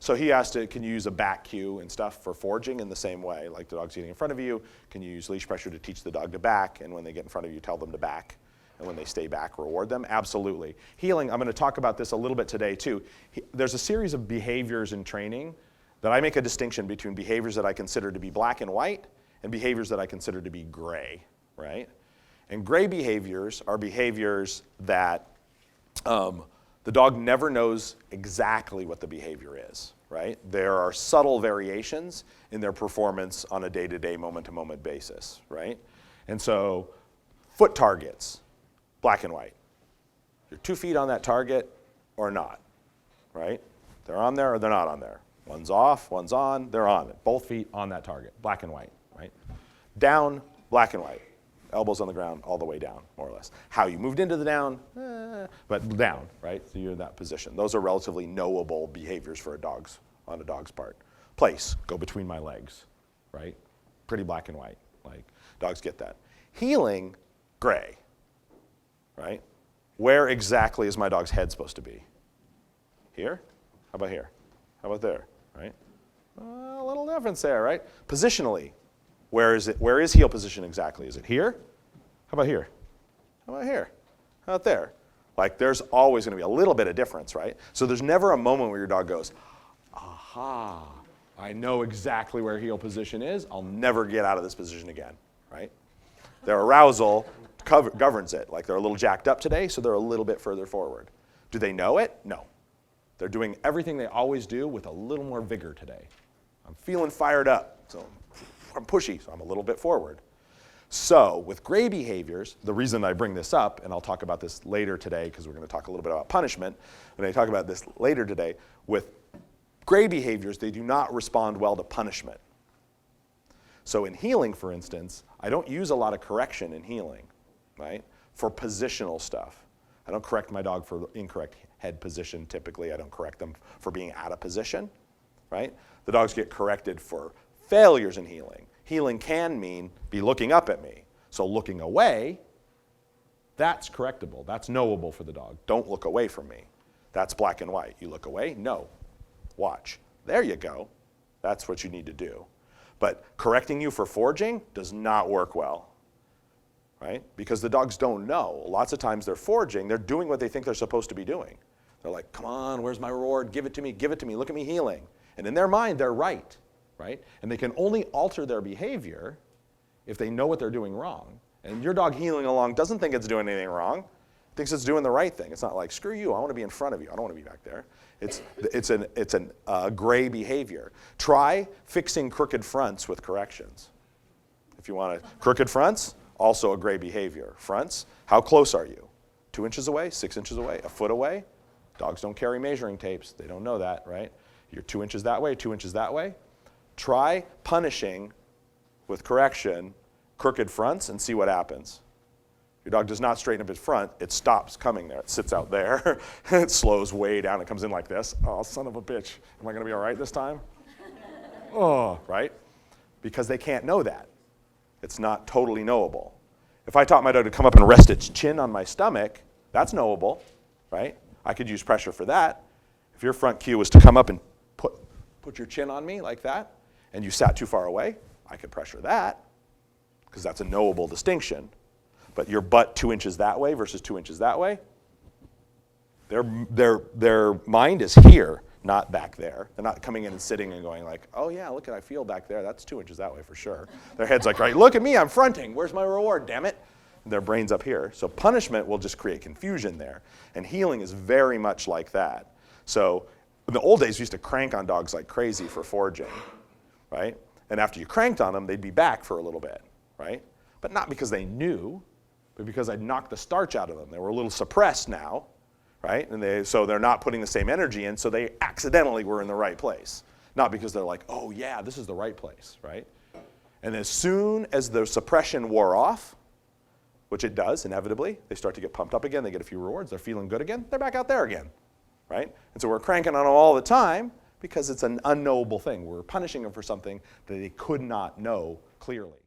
So he asked, can you use a back cue and stuff for foraging in the same way? Like the dog's getting in front of you, can you use leash pressure to teach the dog to back? And when they get in front of you, tell them to back. And when they stay back, reward them? Absolutely. Heeling, I'm going to talk about this a little bit today too. There's a series of behaviors in training that I make a distinction between behaviors that I consider to be black and white and behaviors that I consider to be gray, right? And gray behaviors are behaviors that the dog never knows exactly what the behavior is, right? There are subtle variations in their performance on a day-to-day, moment-to-moment basis, right? And so foot targets, black and white. You're 2 feet on that target or not, right? They're on there or they're not on there. One's off, one's on, they're on it. Both feet on that target, black and white, right? Down, black and white. Elbows on the ground all the way down, more or less. How you moved into the down, but down, right? So you're in that position. Those are relatively knowable behaviors for on a dog's part. Place, go between my legs, right? Pretty black and white, like dogs get that. Heeling, gray, right? Where exactly is my dog's head supposed to be? Here? How about here? How about there, right? A little difference there, right? Positionally, where is it? Where is heel position exactly? Is it here? How about here? How about here? How about there? Like there's always going to be a little bit of difference, right? So there's never a moment where your dog goes, aha, I know exactly where heel position is. I'll never get out of this position again, right? Their arousal governs it. Like they're a little jacked up today, so they're a little bit further forward. Do they know it? No. They're doing everything they always do with a little more vigor today. I'm feeling fired up, so I'm pushy, so I'm a little bit forward. So with gray behaviors, the reason I bring this up, and I'll talk about this later today because we're going to talk a little bit about punishment, and I talk about this later today, with gray behaviors, they do not respond well to punishment. So in heeling, for instance, I don't use a lot of correction in heeling, right? For positional stuff. I don't correct my dog for incorrect head position typically. I don't correct them for being out of position, right? The dogs get corrected for failures in heeling. Heeling can mean be looking up at me. So looking away, that's correctable. That's knowable for the dog. Don't look away from me. That's black and white. You look away? No. Watch. There you go. That's what you need to do. But correcting you for foraging does not work well, right? Because the dogs don't know. Lots of times they're foraging. They're doing what they think they're supposed to be doing. They're like, come on, where's my reward? Give it to me. Give it to me. Look at me heeling. And in their mind, they're right. Right? And they can only alter their behavior if they know what they're doing wrong. And your dog heeling along doesn't think it's doing anything wrong. It thinks it's doing the right thing. It's not like, screw you, I want to be in front of you. I don't want to be back there. It's a gray behavior. Try fixing crooked fronts with corrections. If you want to, crooked fronts, also a gray behavior. Fronts, how close are you? 2 inches away, 6 inches away, a foot away? Dogs don't carry measuring tapes. They don't know that, right? You're 2 inches that way, 2 inches that way. Try punishing with correction crooked fronts and see what happens. Your dog does not straighten up his front. It stops coming there. It sits out there. It slows way down. It comes in like this. Oh, son of a bitch. Am I going to be all right this time? Oh, right? Because they can't know that. It's not totally knowable. If I taught my dog to come up and rest its chin on my stomach, that's knowable, right? I could use pressure for that. If your front cue was to come up and put your chin on me like that, and you sat too far away, I could pressure that, because that's a knowable distinction. But your butt 2 inches that way versus 2 inches that way, their mind is here, not back there. They're not coming in and sitting and going like, oh yeah, look at I feel back there. That's 2 inches that way for sure. Their head's like, right, look at me, I'm fronting. Where's my reward, damn it? And their brain's up here. So punishment will just create confusion there. And heeling is very much like that. So in the old days, we used to crank on dogs like crazy for foraging, right? And after you cranked on them, they'd be back for a little bit, right? But not because they knew, but because I'd knocked the starch out of them. They were a little suppressed now, right? And so they're not putting the same energy in, so they accidentally were in the right place. Not because they're like, oh yeah, this is the right place, right? And as soon as the suppression wore off, which it does inevitably, they start to get pumped up again, they get a few rewards, they're feeling good again, they're back out there again, right? And so we're cranking on them all the time because it's an unknowable thing. We're punishing them for something that they could not know clearly.